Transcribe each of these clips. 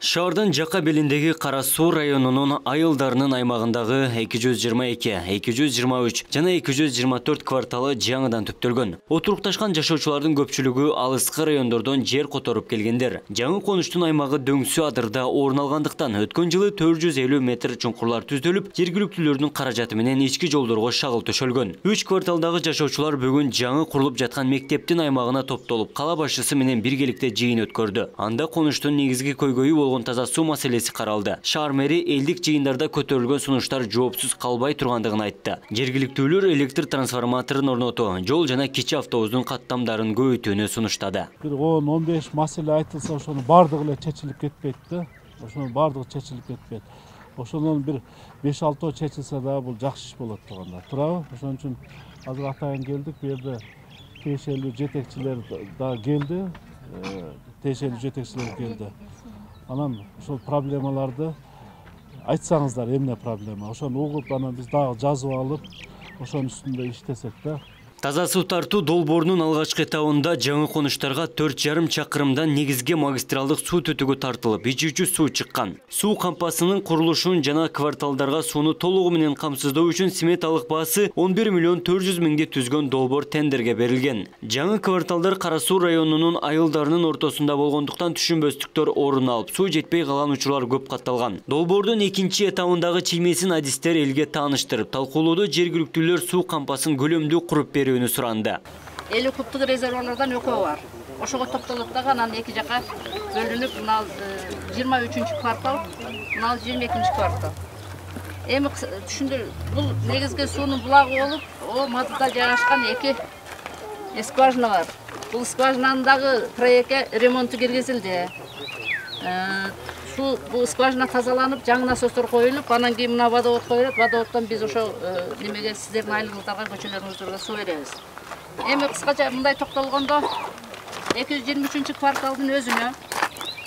Шаардын жака белиндеги Кара Суу районунун айылдарынын аймагындагы 222, 223 жана 224 кварталы жаңыдан түптөлгөн. Отурукташкан жашоочулардын көпчүлүгү алыскы райондордон жер которуп келгендер. Жаңы конуштун аймагы Дөңсү адырда орун алгандыктан өткөн жылы 450 метр чуңкурлар түздөлүп, жергиликтүүлөрдүн каражаты менен ички жолдорго шагыл төшөлгөн. 3 кварталдагы жашоочулар бүгүн жаңы курулуп жаткан мектептин аймагына топтолуп, кала башчысы менен биргеликте жыйын өткөрдү. Анда конуштун негизги көйгөйү болгон таза суу маселеси каралды. Шаар мэри элдик жыйындарда көтөрүлгөн сунуштар жоопсуз калбай тургандыгын айтты. Жергиликтүүлөр электр трансформаторун орнотуу, жол жана кичи автобустун каттамдарын көбөйтүүнү сунуштады. 10-15 маселе айтылса, ошонун бардыгы эле чечилип кетпейт да. Ошонун бардыгы чечилип кетпейт. Ошонун бир 5-6 чечилсе да бул жакшы иш болот турганда. Туурабы? Ошон үчүн азыр атайын келдик. Бу жерде тиешелүү жетекчилер да келди. Анан ошол проблемаларды айтсаңыздар, эмне проблема. Ошону угуп, анан биз дагы жазып алып, ошонун үстүндө иштесек да. Таза суу тартуу долбоорунун алгачкы этабында жаңы конуштарга 4,5 чакырымдан негизги магистралдык суу түтүгү тартылып, ичүүчү суу чыккан. Суу кампасынын курулушун жана кварталдарга сууну толугу менен камсыздоо үчүн сметалык баасы 11 миллион 400 миңди түзгөн долбоор тендерге берилген. Жаңы кварталдар Кара Суу районунун айылдарынын ортосунда болгондуктан түшүнбөстүктөр орун алып, суу жетпей калган учурлар көп катталган. Долбоордун экинчи этабындагы чиймесин адистер элге тааныштырып, талкуулоодо жергиликтүүлөр суу кампасын көлөмдүү куруп берүүнү суранды. 50 кубтук резервуарлардан экөө бар. Ошого топтолот дагы анан эки жака бөлүнүп, мына 23-чү квартал, мына 22-чи квартал. Эми түшүндүр, бул негизги суунун булагы болуп, о мадыда жайгашкан эки скважина бар. Бул скважинанын дагы проектке ремонту киргизилди. Бул скважина тазаланып, жаңы насостор коюлуп, анан кийин мына водовод коюлат. Водоводдон биз ошо немеге сиздердин айлыгыңыздарга, көчөлөрүңүздөргө суу беребиз. Эми кыскача мындай токтолгондо 223-чү кварталдын өзүнө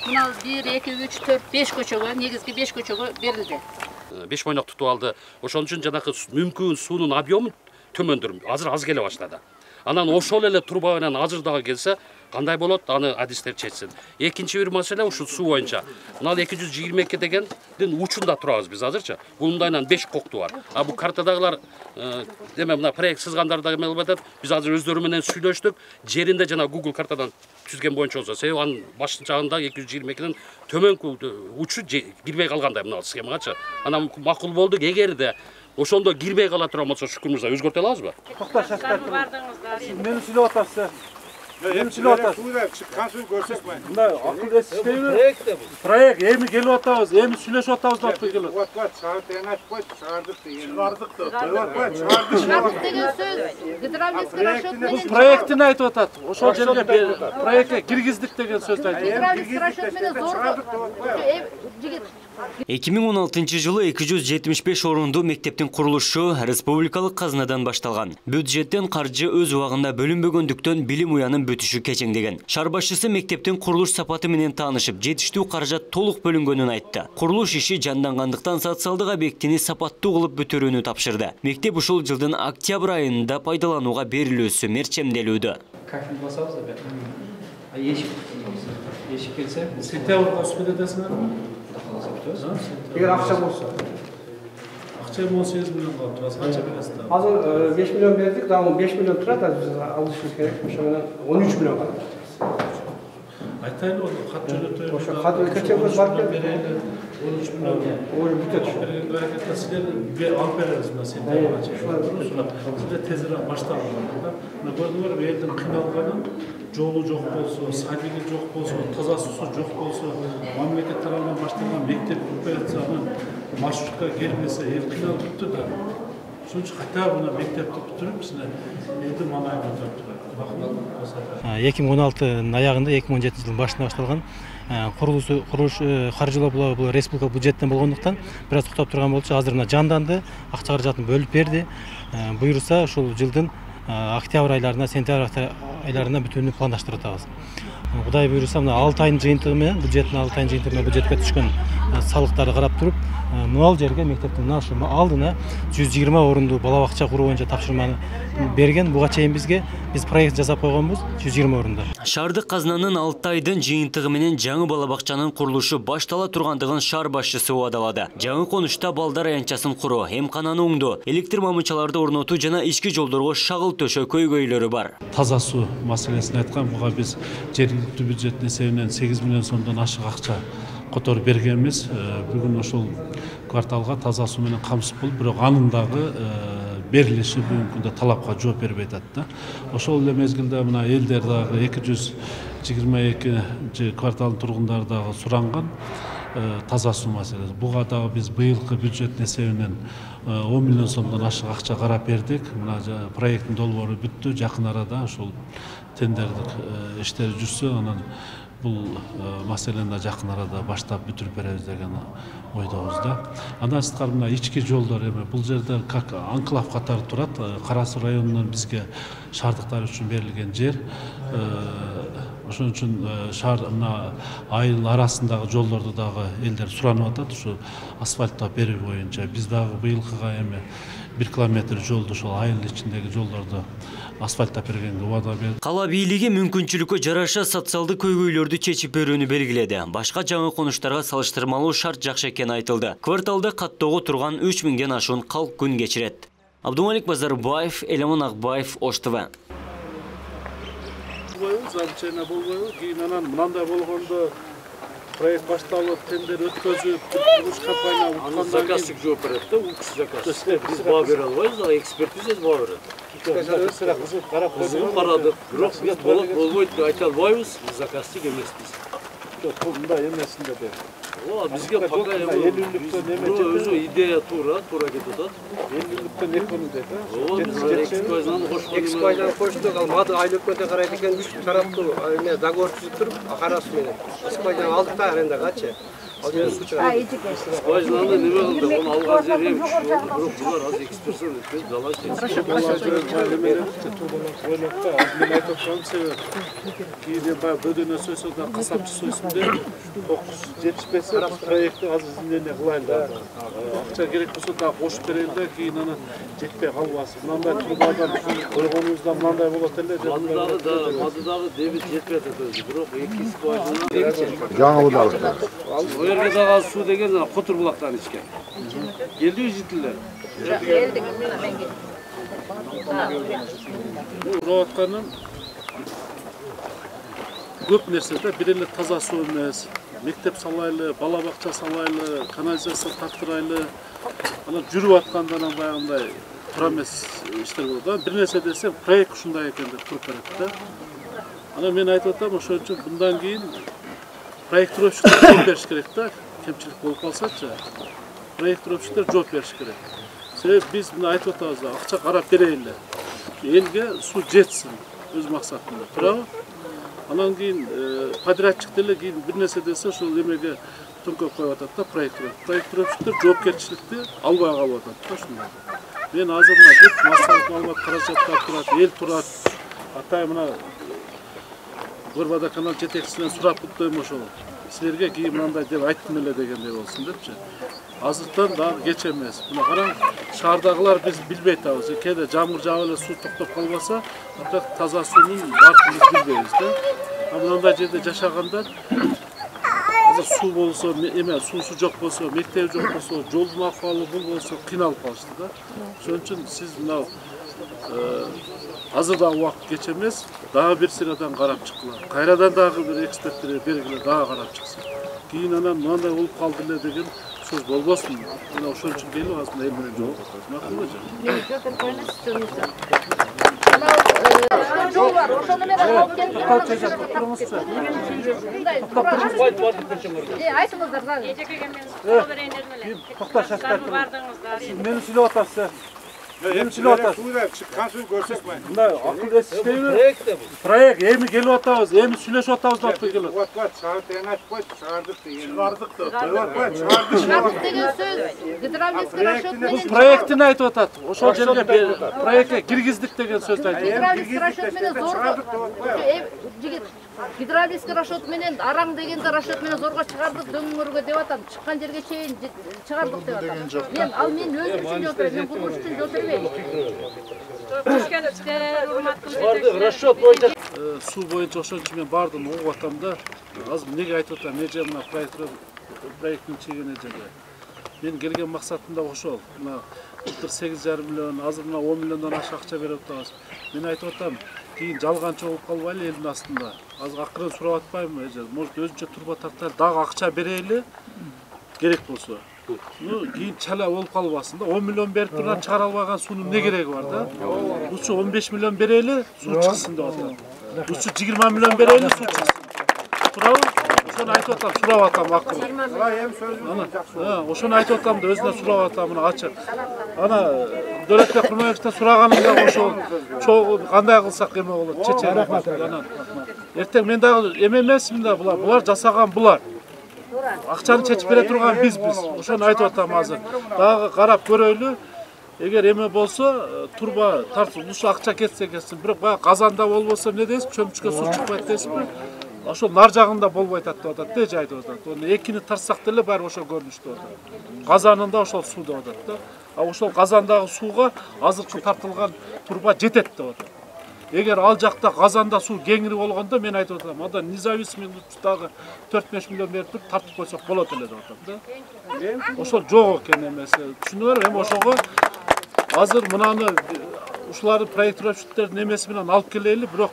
мына 1, 2, 3, 4, 5 көчөгө, негизги 5 көчөгө берилди. 5 мойнок тутуп алды. Ошон үчүн жанакы мүмкүн суунун объему төмөндүрүп, азыр аз келе баштады. Анан ошол эле труба менен азыр дагы келсе, кандай болот, аны адистер чечсин. Экинчи бир маселе ушул суу боюнча. Мына 222 дегендин учунда турабыз биз азырчы. Бул мындайынан 5 кокту бар. А бул картадагылар деме мына проект сызгандар дагы эмне болуп атат. Биз азыр өздөрү менен сүйлөштүк. Жеринде жана Google картадан түзген боюнча болсо, себеби анын башын жагында 222дин төмөнкү учу кирбей калгандай мына схемагачы. Анан макул болду, эгерде ошондо кирбей кала турган болсо, Шүкүр мырза, өзгөртө алабызбы? Токта шаштар. Мени сүйлөп атасыз. Эми сүйлөп атасыз. Консул көрсөк мен. Мындай акыл эс иштейби? Проект эми келип атабыз, эми сүйлөшүп атабыз деп келип. Вот, чыгардык айтпайт, чыгардык деген. Чыгардык деген сөз гидравлический расчет менен. Бул проектин айтып атат. Ошол жерге проектке киргиздик деген сөздү айтып. Гидравлический расчет менен зорго. 2016 жылы 275 орунду мектептин курулушу республикалык казынадан башталган. Бюджеттен каржы өз убагында бөлүнбөгөндүктөн билим уянын бүтүшү кечеңдеген. Шаар башчысы мектептин курулуш сапаты менен таанышып, жетиштүү каражат толук бөлүнгөнүн айтты. Курулуш иши жандангандыктан социалдык объектини сапаттуу кылып бүтүрүүнү тапшырды. Мектеп ушул жылдын октябрь айында пайдаланууга берилүүсү мерчемделүүдө. Ешик келсе, сентябрга үстүндө десиңерби? Егер акча болсо. Акча 18 миллион калып, канча бересиз? Азыр 5 миллион бердик, дагы 5 миллион турат, биз алышыбыз керек. Ошо менен 13 миллион калат. Айтайлы болду, кат жөнөтөйбүз. Ошо кат өтөчөбүз бар берели. 13 миллион. Ой, бүтөт. Берекетте силер алып беребиз мына сентябрга. Силер тезирээк баштагылар да. Мына көрдүңөр, элдин кыйналганын жолу жок болсо, садиги жок болсо, таза суусу жок болсо, мамлекет тарабынан башталган мектеп операцияны маршрутка келмесе, эл кыйналып бүттү да. Ошон үчүн кайта мына мектепти бүтүрүп, силер элди маанайга өтүрүп 2016 аягында 2017 жылдын башында башталган курулуш каржылоо бул республика бюджеттен болгондуктан бир аз токтоп турган болчу. Азыр мына жанданды, акча каражатын бөлүп берди. Буюрса ушул жылдын октябрь айларына, сентябрь айларына бүтүүнү пландаштырып атабыз. Кудай буйруса мына 6 айдын жыйынтыгы менен бюджеттин 6 айдын жыйынтыгы менен бюджетке түшкөн салыктарды карап туруп, мынал жерге мектептин мына ушу алдына 120 орунду бала бакча куруу боюнча тапшырманы берген. Буга чейин биз проект жасап койгонбуз 120 орунда. Шаардык казынанын 6 айдын жыйынтыгы менен жаңы бала бакчанын курулушу баштала тургандыгын шаар башчысы убадалады. Жаңы конушта балдар аянтчасын куруу, эмкананы оңдоо, электр мамычаларды орнотуу жана ички жолдорго шагыл төшөө көйгөйлөрү бар. Таза суу маселесин айткан, буга биз жергиликтүү бюджеттин эсебинен 8 миллион сомдон ашык акча которуп бергенбиз. Бүгүн ошол кварталга таза суу менен камсыз болуп, бирок анын дагы берилиши бүгүнкү күндө талапка жооп бербей атат да. Ошол эле мезгилде мына элдер дагы 222 кварталдын тургундары дагы суранган таза суу маселеси. Буга дагы биз быйылкы бюджеттин эсебинен 10 миллион сомдон ашык акча карап бердик. Мына проекттин долбоору бүттү. Жакын арада ошол тендердик иштер жүрсө, анан бул маселени жакын арада баштап бүтүрүп беребиз деген ойдобуз да. Андан сырткары мына ички жолдор эми бул жерде как анклав катары турат. Кара Суу районунан бизге шаардыктар үчүн берилген жер. Ошон үчүн шаар мына айыл арасындагы жолдорду дагы элдер суранып атат. Ушу асфальттап берүү боюнча биз дагы быйылкыга эми 1 километр жолду ошол айыл ичиндеги жолдорду асфальттап бергенге убада берди. Кала бийлиги мүмкүнчүлүккө жараша социалдык көйгөйлөрдү чечип берүүнү белгиледи. Башка жаңы конуштарга салыштырмалуу шарт жакшы экени айтылды. Кварталда каттоого турган 3000ден ашуун калк күн кечирет. Абдумалик Базарбаев, Элемон Акбаев, Ош ТВ. Замчена болбойбу, кийин анан мындай болгондо проект башталып, тендер өткөзүп, курулуш компания уккандан заказчик жооп берет да, укуш заказчик. Биз баа бере албайбыз, экспертиза баа берет. Кызып карадык, бирок биз болбойт деп айта албайбыз, биз заказчик эмеспиз. Жок, мындай эмесинде де. Бизге пока өзү идея туура кетип атат. 50-ликтен экономия да. Экспайдан коштук, ал мады айлыкөтө карайт экен, 3 тараптуу эме договор түзүп туруп, Кара Суу менен. Экспайдан алдык да арендагачы. Ал жерде суу чыгат. Скважинаны неме кылды, аны алган жери эми күчтүү болду, бирок булар азыр экспертиза өткөзүп дала Мен айтып атам себеп. Кийин баягы бөдөнө сөйсө да касапчы сөйсүндө кокус жетишпесе проектти азыр изменение кылайын да. Акча керек болсо да кошуп берели да, кийин анан жетпей калбасын. Мындай турбадан койгонубузда мындай болот эле. Мады дагы дебит жетпей атат өзү, бирок 2 скважина Жаңы удалыкта. Жерге дагы суу деген Котур булактан ичкен. Келдиби жителер? Келдик. Урап атканын көп нерсе да, бир эле таза суу эмес. Мектеп салайлы, бала бакча салайлы, канализация тартырайлы. Анан жүрүп атканда анан баягындай тура эмес иштер болот да. Бир нерсе десем, проект ушундай экен деп туруп берет да. Анан мен айтып атам, ошон үчүн мындан кийин проектировщиктер жооп бериш керек да. Кемчилик болуп калсачы, проектировщиктер жооп бериш керек. Себеп биз мына айтып атабыз, акча карап берейли. Элге суу жетсин өз максатында. Туурабы? Анан кийин подрядчик деле кийин бир нерсе десе, ошол эмеге төңкөп коюп атат да проектировщиктер жоопкерчиликти албай калып атат да ушундай. Мен азыр мына бүт массалык маалымат каражаттар турат, эл турат. Атай мына Горбодоканал жетекчисинен сурап туттойм ошол. Силерге кийин мындай деп айттым эле дегендей болсун депчи. Азыртан дагы кеч эмес. Мына караң, шаардагылар биз билбей атабыз. Кээде жамгыр жаап эле суу токтоп калбаса, анда таза суунун бартын биз билбейбиз да. Мындай жерде жашагандар азыр суу болсо, эме суусу жок болсо, мектеби жок болсо, жолдун акыбалы бул болсо кыйналып калышты да. Ошон үчүн сиз мына азыр дагы убакыт кеч эмес, дагы бир сырадан карап чыккыла. Кайрадан дагы бир эксперттерге бергиле, дагы карап чыксын. Кийин анан мындай болуп калды эле деген сөз болбосун. Мына ошон үчүн келип азыр эл менен жолугушабыз. Макулбу жок? Жол бар, ошону менен алып келип айтыңыздар дагы. Токта шашпай туруп. Мени сүйлөп атасыз. Мени сүйлөп атасыз. Чыккан суу көрсөтмөйн. Мындай акыл эс иштейби? Проект эми келип атабыз, эми сүйлөшүп атабыз деп келип. Вот, чыгарып деген айтпайт, чыгардык деген. Чыгардык деп. Чыгардык деген сөз гидравлический расчет менен. Бул проектин айтып атат. Ошол жерге проектке киргиздик деген сөздү айтып. Гидравлический расчет менен зорго. Жигит Гидролизский расчет менен араң дегенде расчет менен зорго чыгардык дөңгөргө деп атам. Чыккан жерге чейин чыгардык деп атам. Мен өзүм үчүн жол берем, мен курулуш үчүн жол бербейм. Расчет боюнча суу боюнча ошончо мен бардым угуп атам да. Азыр эмнеге айтып атам, эже мына проекттин чегине жерде. Мен келген максатым да ошол. Мына былтыр 8,5 миллион, азыр мына 10 миллиондон ашык акча берип атабыз. Мен айтып атам, кийин жалганчы болуп калбайлы элдин астында. Азыр акырын сурап атпайбы эже? Может өзүнчө турба тартар, дагы акча берели керек болсо. Кийин чала болуп калбасын да. 10 миллион берип турган чыгара албаган суунун эмне кереги бар да? Лучше 15 миллион берели, суу чыксын деп атам. Лучше 20 миллион берели, суу чыксын. Туурабы? Ошону айтып атам, сурап атам акырын. Ошону айтып атам да өзүнө сурап атам, мына ачык. Ана Дөлөтбек Курмаевичтен сураганымда ошол чогуу кандай кылсак эме болот, чечен. Эртең мен дагы эме эмесмин да, булар жасаган булар. Акчаны чечип бере турган биз. Ошону айтып атам азыр. Дагы карап көрөйлү. Эгер эме болсо, турба тартып, ушу акча кетсе кетсин. Бирок баягы казанда болбосо эмне дейсиз? Чөмүчкө суу чыкпайт дейсизби? Ошол нар жагында болбойт деп атат да, эже айтып атат. Ону экини тартсак деле баары ошол көрүнүштү атат. Казанында ошол суу деп атат да. А ошол казандагы сууга азыркы тартылган турба жетет деп атат. Эгер ал жакта казанда суу кеңири болгондо мен айтып атам, анда независимый дагы 4-5 миллион берип туруп тартып койсок болот эле деп атам да. Ошол жок экен эмеси. Түшүнүңөр, эми ошого азыр мынаны ушуларды проектировщиктердин эмеси менен алып келели, бирок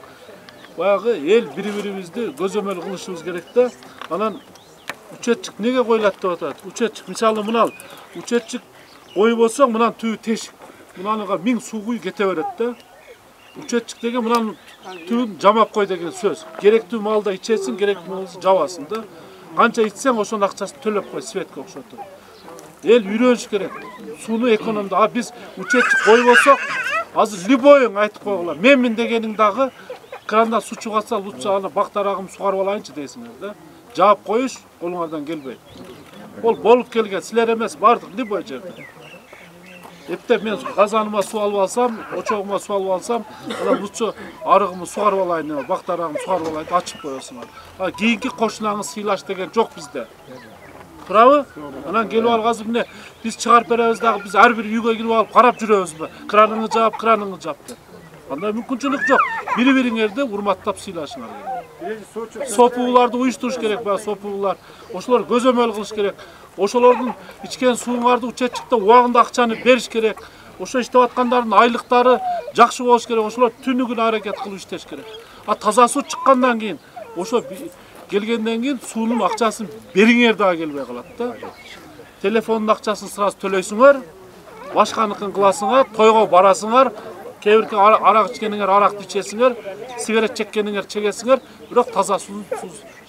баягы эл бири-бирибизди көзөмөл кылышыбыз керек да. Анан учетчик неге коюлат деп атат? Учетчик мисалы мына учетчик коюп болсоң мынан түбү тешик. Мунаныга 1000 суу куй кете берет да. Учетчик деген мынанын түбүн жамап кой деген сөз. Керектүү маалда ичесиң, керектүү маалда жабасың да. Канча ичсең ошонун акчасын төлөп кой, светке окшотуп. Эл үйрөнүш керек. Сууну экономду. А биз учетчик коюп болсок, азыр любойуң айтып койгула. Менмин дегениң дагы крандан суу чыгатса, лучше аны бактарагым сугарып алайынчы дейсиңер да. Жаап коюш колуңардан келбейт. Ол болуп келген, силер эмес, бардык любой жерде. Эптеп мен казаныма суу алып алсам, очогума суу алып алсам, анан лучше арыгымды сугарып алайын, бактарагымды сугарып алайын, ачып коесуңар. А кийинки кошунаңыз сыйлаш деген жок бизде. Туурабы? Анан келип алып азыр эмне биз чыгарып беребиз дагы, биз ар бир үйгө кирип алып карап жүрөбүзбү? Краныңды жап деп. Андай мүмкүнчүлүк жок. Бири-бириңерди урматтап сыйлашыңар керек. Сопууларды уюштуруш керек, баягы сопуулар. Ошолор көзөмөл кылыш керек. Ошолордун ичкен сууңарды учетчикте убагында акчаны бериш керек. Ошо иштеп аткандардын айлыктары жакшы болуш керек. Ошолор түнү күнү аракет кылып иштеш керек. А таза суу чыккандан кийин, ошо келгенден кийин суунун акчасын бериңер дагы келбей калат да. Телефондун акчасын сразу төлөйсүңөр, башканыкын кыласыңар, тойго барасыңар. Кебирки арак ичкениңер аракты ичесиңер, сигарет чеккениңер чегесиңер, бирок таза суу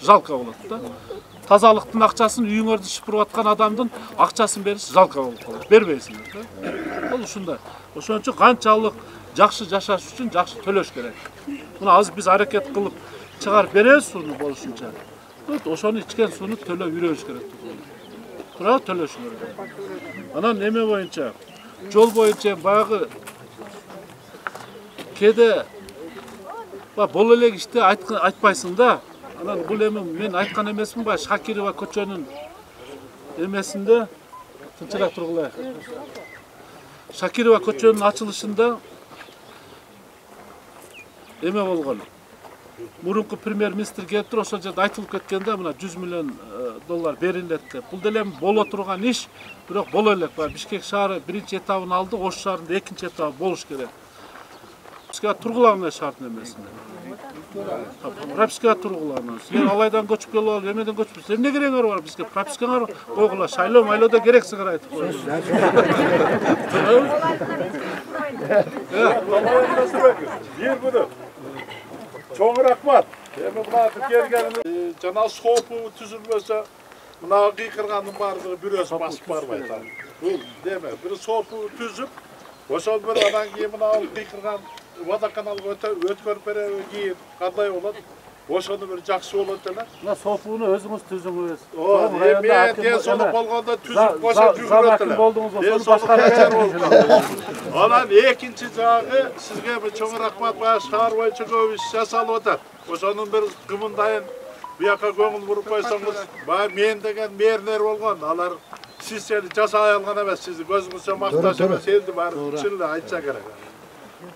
жалко болот да. Тазалыктын акчасын үйүңөрдү шыпырып аткан адамдын акчасын бериш жалко болуп калат. Бербейсиңер да. Бул ушундай. Ошон үчүн канчалык жакшы жашаш үчүн жакшы төлөш керек. Мына азыр биз аракет кылып чыгарып беребиз сууну болушунча. Ошону ичкен сууну төлөп үйрөнүш керек. Туурабы, төлөшүңөр керек. Анан эме боюнча, жол боюнча баягы кеде боло элек ишти айтпайсың да. Анан бул эми мен айткан эмесмин ба, Шакирова көчөнүн эмесинде тынчыраак тургулайык. Шакирова көчөнүн ачылышында эме болгон. Мурунку премьер-министр келип туруп ошол жерде айтылып кеткенде мына 100 миллион доллар берилет деп. Бул деле боло турган иш, бирок боло элек. Бишкек шаары биринчи этабын алды, Ош шаарында экинчи этабы болуш керек. Прописка тургулаган шарт эмесинде. Прописка тургулаган. Силер алайдан көчүп келип алып, эмеден көчүп, силер эмне керегиңер бар? Бизге пропискаңар койгула, шайлоо майлоодо керексиңер айтып коюш. Чоң рахмат. Эми мына келгениңиз жана сопу түзүлмөсө, мына кыйкыргандын баардыгы бирөөс басып барбайт. Бул деме, бир сопу түзүп, ошол бир анан кийин мына кыйкырган водоканалга өткөрүп береби кийин кандай болот? Ошону bir жакшы болот эле. Мына сопуну өзүңүз түзүңүз. Мен денсаулык болгондо түзүп кошо жүгүрөт эле. Анан экинчи жагы сизге bir чоң рахмат, баягы шаар боюнча көп иш жасалып атат. Ошонун bir кымындайын бияка көңүл буруп койсоңуз, баягы мен деген мэрлер болгон, алар сиз сени жасай алган эмес, сизди көзүңүзчө макташ эмес, элди баары чын эле айтса керек.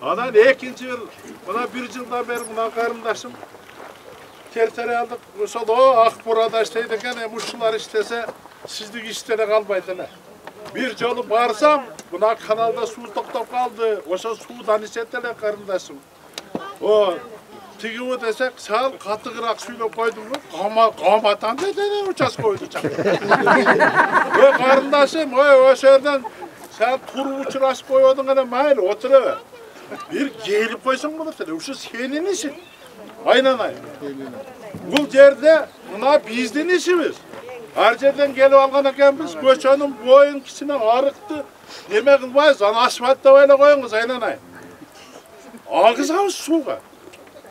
Анан экинчи мына 1 жылдан бери мына карындашым территориалдык ошол Акбурада иштейт экен, эми ушулар иштесе сиздик иштеле калбайт эле. Bir жолу барсам, мына каналда суу токтоп калды, ошо суудан ичет эле карындашым. Тигиби десек, сал катыгыраак сүйлөп койдумбу, каматан деде участкойду чакырып. Карындашым, ошо жерден сен туруп учурашып койбодуң эле, майли отура. Bir gelip koysan bolот эле, ушу сенин ишиң. Aynanay. Бул жерде мына биздин ишибиз. Ар жерден келип алган экенбиз, көчөнүн боюн кичине арыкты неме кылбайбыз, аны асфальттап эле коюңуз, айнанай. Агызабыз сууга.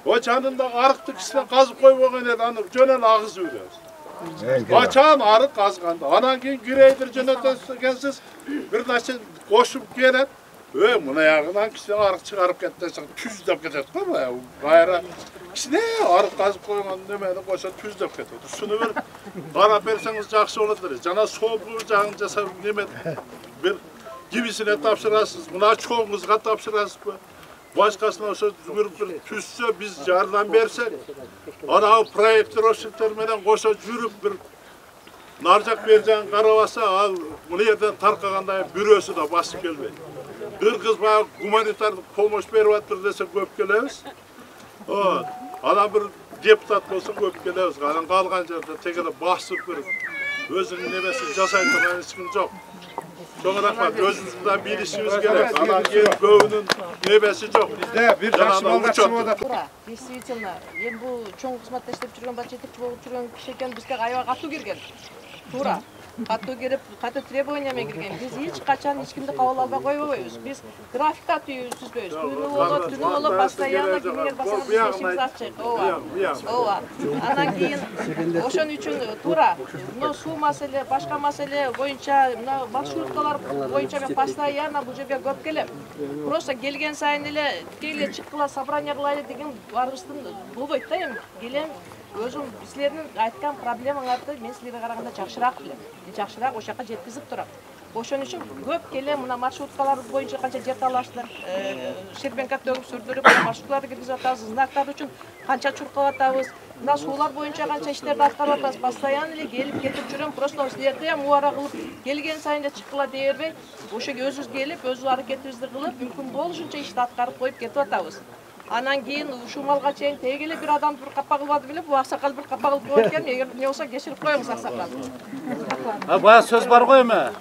O жанында арыкты кичине казып койбогон эле, аны жөн эле агызып беребиз. Качан арык казганда, анан кийин грейдер жөнөтөсүз экенсиз, бир нерсе кошуп келет. Мына ягынан кичине арык чыгарып кетсең, түздөп кетет го, кайра кичине арык казып койгон немени кошо түздөп кетет. Ушуну бир карап берсеңиз жакшы болот эле. Жана сопу жагын жасап неме бир кимисине тапшырасыз, мына чоңузга тапшырасызбы? Башкасына ошо жүгүрүп бир түзсө, биз жардам берсек, анау проектировщиктер менен кошо жүрүп бир нар жак бер жагын карабаса, ал мына жерден таркагандай бирөөсү да басып келбейт. Bir kız bana humanitarlık pomoş berip atыр dese köp kelebиз. Ana bir deputat bolsa köp kelebиz. Anан kalgan jerde tegele basıp bir özünün nemesi жасай турган эч ким жок. Чоң рахмат, өзүбүздүн билишибиз керек. Анан кийин көбүнүн немеси жок. Бизде бир жакшы балдакчы болот. Действительно, эми бул чоң кызматта иштеп жүргөн, баш жетекчи болуп жүргөн киши экен, бизге аябай катуу келген. Туура. Катуу келип, катуу требования менен кирген. Биз эч качан эч кимди кабыл албай койбойбуз. Биз графикта түзбөйбүз. Күнү болот, постоянно кимдер басат, ишибиз ачык. Ооба. Анан кийин ошон үчүн туура. Мына суу маселе, башка маселе боюнча, мына маршруткалар боюнча мен постоянно бул жерге көп келем. Просто келген сайын эле тикелей чыккыла собрание кылайлы деген барыбыздын болбойт да эми. Келем өзүм силердин айткан проблемаңарды мен силерге караганда жакшыраак билем. Жакшыраак ошол жака жеткизип турам. Ошон үчүн көп келем, мына маршруткалар боюнча канча жер талаштык, Шербенка төгүп сүрдүрүп, маршруткаларды киргизип атабыз, знактар үчүн канча чуркап атабыз, мына суулар боюнча канча иштерди аткарып атабыз, постоянно эле келип кетип жүрөм, просто силерди ham убара кылып, келген сайын эле чыккыла дей бербей, ошо өзүбүз келип, өз аракетибизди кылып, мүмкүн болушунча ишти аткарып коюп кетип атабыз. Анан кийин ушул малга чейин теги эле бир адамды бир капа кылбады биле, бул аксакал бир капа кылып койгон экен, эгер эмне болсо кечирип коюңуз аксакал. Баягы сөз бар го эми.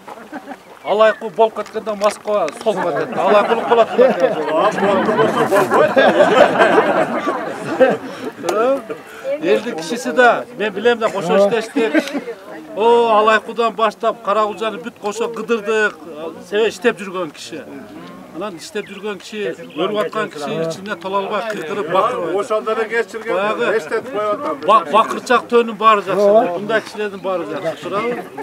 Алайкуу болуп кеткенде Москва солуңа кетти. Алайкуулук болот деп. Элдин кишиси да, мен билем да кошо иштештик. Алайкуудан баштап Карагулжаны бүт кошо кыдырдык, себеп иштеп жүргөн киши. Анан иштеп жүргөн киши, өлүп аткан киши ичинде тола албай кыйкырып бакырып. Ошондо эле кечирген эстетип коюп атам. Бакырчак төнүн баары жакшы. Мындай кишилердин баары жакшы. Туурабы?